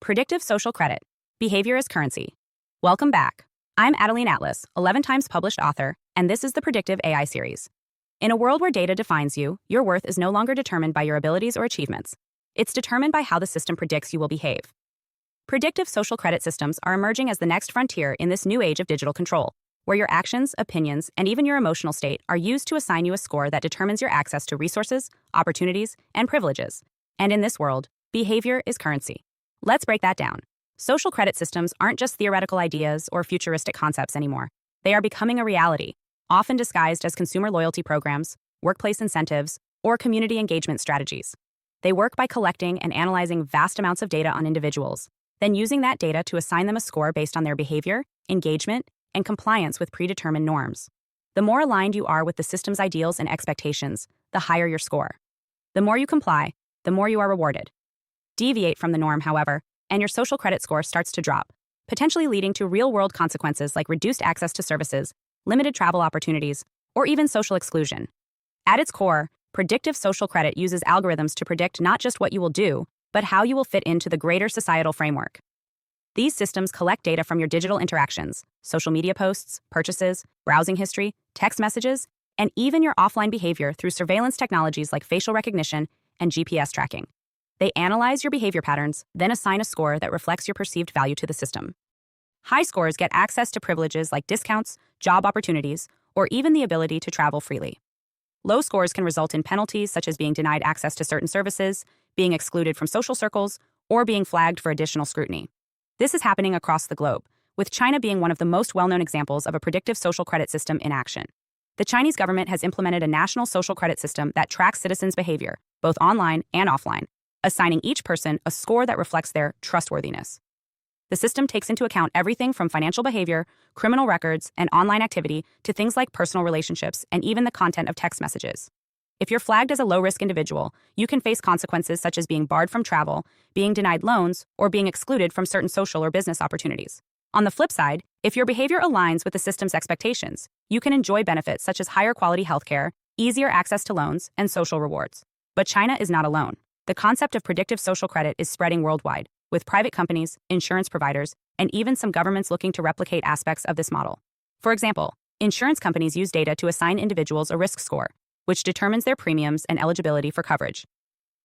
Predictive social credit. Behavior as currency. Welcome back. I'm Adeline, 11 times published author, and this is the Predictive AI series. In a world where data defines you, your worth is no longer determined by your abilities or achievements. It's determined by how the system predicts you will behave. Predictive social credit systems are emerging as the next frontier in this new age of digital control, where your actions, opinions, and even your emotional state are used to assign you a score that determines your access to resources, opportunities, and privileges. And in this world, behavior is currency. Let's break that down. Social credit systems aren't just theoretical ideas or futuristic concepts anymore. They are becoming a reality, often disguised as consumer loyalty programs, workplace incentives, or community engagement strategies. They work by collecting and analyzing vast amounts of data on individuals, then using that data to assign them a score based on their behavior, engagement, and compliance with predetermined norms. The more aligned you are with the system's ideals and expectations, the higher your score. The more you comply, the more you are rewarded. Deviate from the norm, however, and your social credit score starts to drop, potentially leading to real-world consequences like reduced access to services, limited travel opportunities, or even social exclusion. At its core, predictive social credit uses algorithms to predict not just what you will do, but how you will fit into the greater societal framework. These systems collect data from your digital interactions, social media posts, purchases, browsing history, text messages, and even your offline behavior through surveillance technologies like facial recognition and GPS tracking. They analyze your behavior patterns, then assign a score that reflects your perceived value to the system. High scores get access to privileges like discounts, job opportunities, or even the ability to travel freely. Low scores can result in penalties such as being denied access to certain services, being excluded from social circles, or being flagged for additional scrutiny. This is happening across the globe, with China being one of the most well-known examples of a predictive social credit system in action. The Chinese government has implemented a national social credit system that tracks citizens' behavior, both online and offline, assigning each person a score that reflects their trustworthiness. The system takes into account everything from financial behavior, criminal records, and online activity to things like personal relationships and even the content of text messages. If you're flagged as a low-risk individual, you can face consequences such as being barred from travel, being denied loans, or being excluded from certain social or business opportunities. On the flip side, if your behavior aligns with the system's expectations, you can enjoy benefits such as higher quality healthcare, easier access to loans, and social rewards. But China is not alone. The concept of predictive social credit is spreading worldwide, with private companies, insurance providers, and even some governments looking to replicate aspects of this model. For example, insurance companies use data to assign individuals a risk score, which determines their premiums and eligibility for coverage.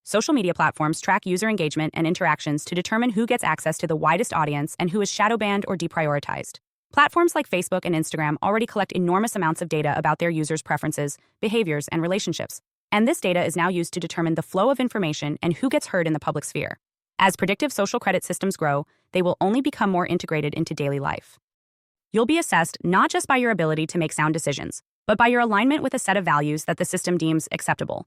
Social media platforms track user engagement and interactions to determine who gets access to the widest audience and who is shadow banned or deprioritized. Platforms like Facebook and Instagram already collect enormous amounts of data about their users' preferences, behaviors, and relationships. And this data is now used to determine the flow of information and who gets heard in the public sphere. As predictive social credit systems grow, they will only become more integrated into daily life. You'll be assessed not just by your ability to make sound decisions, but by your alignment with a set of values that the system deems acceptable.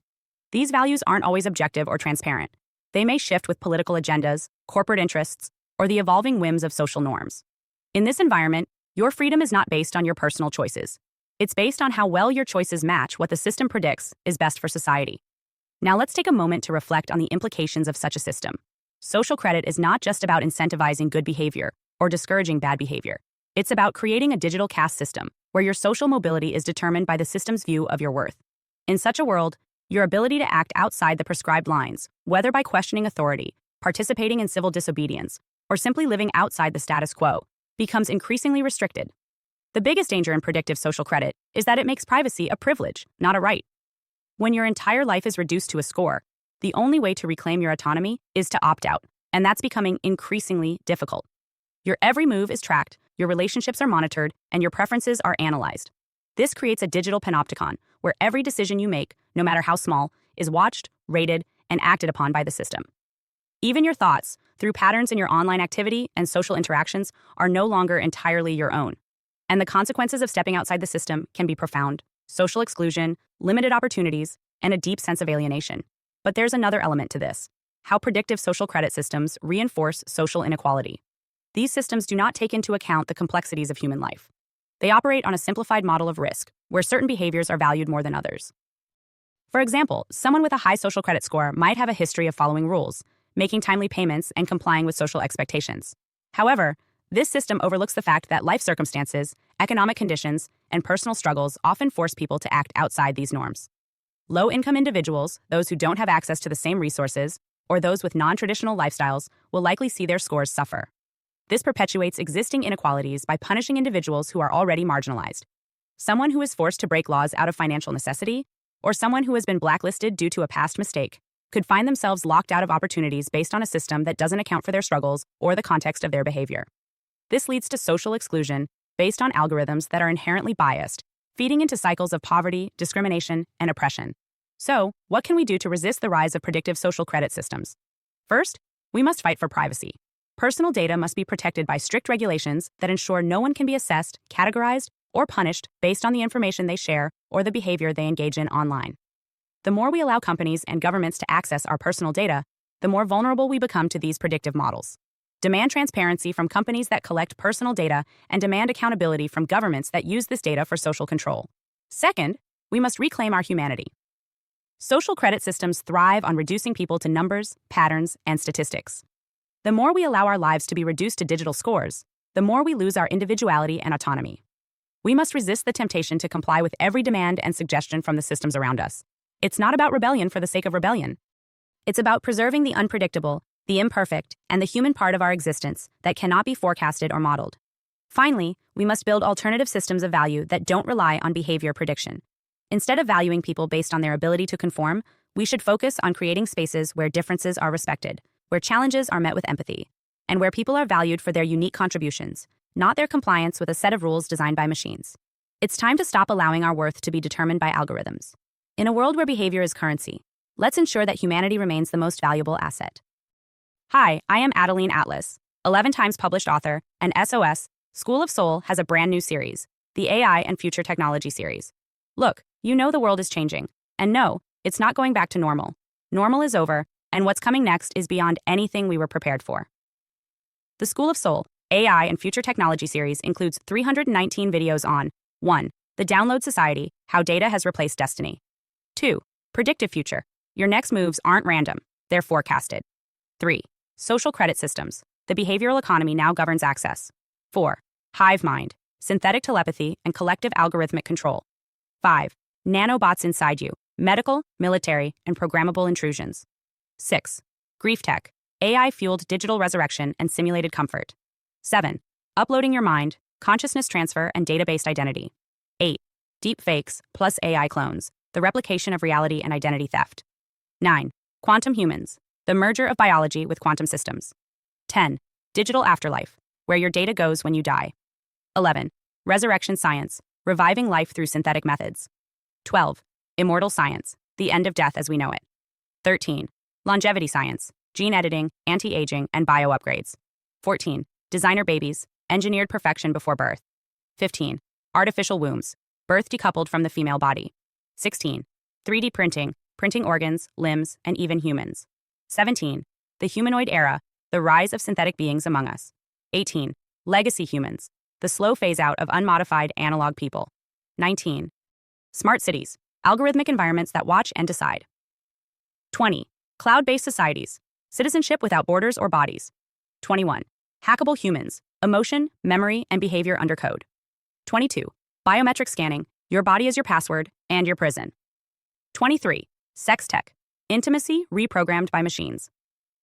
These values aren't always objective or transparent. They may shift with political agendas, corporate interests, or the evolving whims of social norms. In this environment, your freedom is not based on your personal choices. It's based on how well your choices match what the system predicts is best for society. Now let's take a moment to reflect on the implications of such a system. Social credit is not just about incentivizing good behavior or discouraging bad behavior. It's about creating a digital caste system where your social mobility is determined by the system's view of your worth. In such a world, your ability to act outside the prescribed lines, whether by questioning authority, participating in civil disobedience, or simply living outside the status quo, becomes increasingly restricted. The biggest danger in predictive social credit is that it makes privacy a privilege, not a right. When your entire life is reduced to a score, the only way to reclaim your autonomy is to opt out, and that's becoming increasingly difficult. Your every move is tracked, your relationships are monitored, and your preferences are analyzed. This creates a digital panopticon where every decision you make, no matter how small, is watched, rated, and acted upon by the system. Even your thoughts, through patterns in your online activity and social interactions, are no longer entirely your own. And the consequences of stepping outside the system can be profound: social exclusion, limited opportunities, and a deep sense of alienation. But there's another element to this: how predictive social credit systems reinforce social inequality. These systems do not take into account the complexities of human life. They operate on a simplified model of risk, where certain behaviors are valued more than others. For example, someone with a high social credit score might have a history of following rules, making timely payments, and complying with social expectations. However, this system overlooks the fact that life circumstances, economic conditions, and personal struggles often force people to act outside these norms. Low-income individuals, those who don't have access to the same resources, or those with non-traditional lifestyles will likely see their scores suffer. This perpetuates existing inequalities by punishing individuals who are already marginalized. Someone who is forced to break laws out of financial necessity, or someone who has been blacklisted due to a past mistake, could find themselves locked out of opportunities based on a system that doesn't account for their struggles or the context of their behavior. This leads to social exclusion based on algorithms that are inherently biased, feeding into cycles of poverty, discrimination, and oppression. So, what can we do to resist the rise of predictive social credit systems? First, we must fight for privacy. Personal data must be protected by strict regulations that ensure no one can be assessed, categorized, or punished based on the information they share or the behavior they engage in online. The more we allow companies and governments to access our personal data, the more vulnerable we become to these predictive models. Demand transparency from companies that collect personal data and demand accountability from governments that use this data for social control. Second, we must reclaim our humanity. Social credit systems thrive on reducing people to numbers, patterns, and statistics. The more we allow our lives to be reduced to digital scores, the more we lose our individuality and autonomy. We must resist the temptation to comply with every demand and suggestion from the systems around us. It's not about rebellion for the sake of rebellion. It's about preserving the unpredictable, the imperfect, and the human part of our existence that cannot be forecasted or modeled. Finally, we must build alternative systems of value that don't rely on behavior prediction. Instead of valuing people based on their ability to conform, we should focus on creating spaces where differences are respected, where challenges are met with empathy, and where people are valued for their unique contributions, not their compliance with a set of rules designed by machines. It's time to stop allowing our worth to be determined by algorithms. In a world where behavior is currency, let's ensure that humanity remains the most valuable asset. Hi, I am Adeline Atlas, 11 times published author, and SOS, School of Soul has a brand new series, the AI and Future Technology series. Look, you know the world is changing, and no, it's not going back to normal. Normal is over, and what's coming next is beyond anything we were prepared for. The School of Soul, AI and Future Technology series includes 319 videos on 1. The Download Society, How Data Has Replaced Destiny. 2. Predictive Future. Your next moves aren't random, they're forecasted. 3. Social Credit Systems. The behavioral economy now governs access. 4. Hive Mind. Synthetic telepathy and collective algorithmic control. 5. Nanobots inside you. Medical, military, and programmable intrusions. 6. Grief Tech. AI-fueled digital resurrection and simulated comfort. 7. Uploading your mind, consciousness transfer, and data-based identity. 8. Deep fakes plus AI clones. The replication of reality and identity theft. 9. Quantum humans, the merger of biology with quantum systems. 10. Digital afterlife, where your data goes when you die. 11. Resurrection science, reviving life through synthetic methods. 12. Immortal science, the end of death as we know it. 13. Longevity science, gene editing, anti-aging, and bio-upgrades. 14. Designer babies, engineered perfection before birth. 15. Artificial wombs, birth decoupled from the female body. 16. 3D printing, printing organs, limbs, and even humans. 17. The humanoid era, the rise of synthetic beings among us. 18. Legacy humans, the slow phase-out of unmodified analog people. 19. Smart cities, algorithmic environments that watch and decide. 20. Cloud-based societies, citizenship without borders or bodies. 21. Hackable humans, emotion, memory, and behavior under code. 22. Biometric scanning, your body is your password and your prison. 23. Sex tech, intimacy reprogrammed by machines.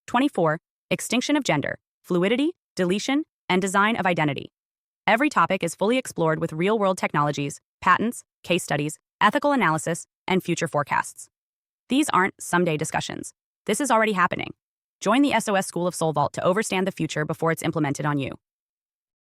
24. Extinction of gender, fluidity, deletion, and design of identity. Every topic is fully explored with real-world technologies, patents, case studies, ethical analysis, and future forecasts. These aren't someday discussions. This is already happening. Join the SOS School of Soul Vault to overstand the future before it's implemented on you.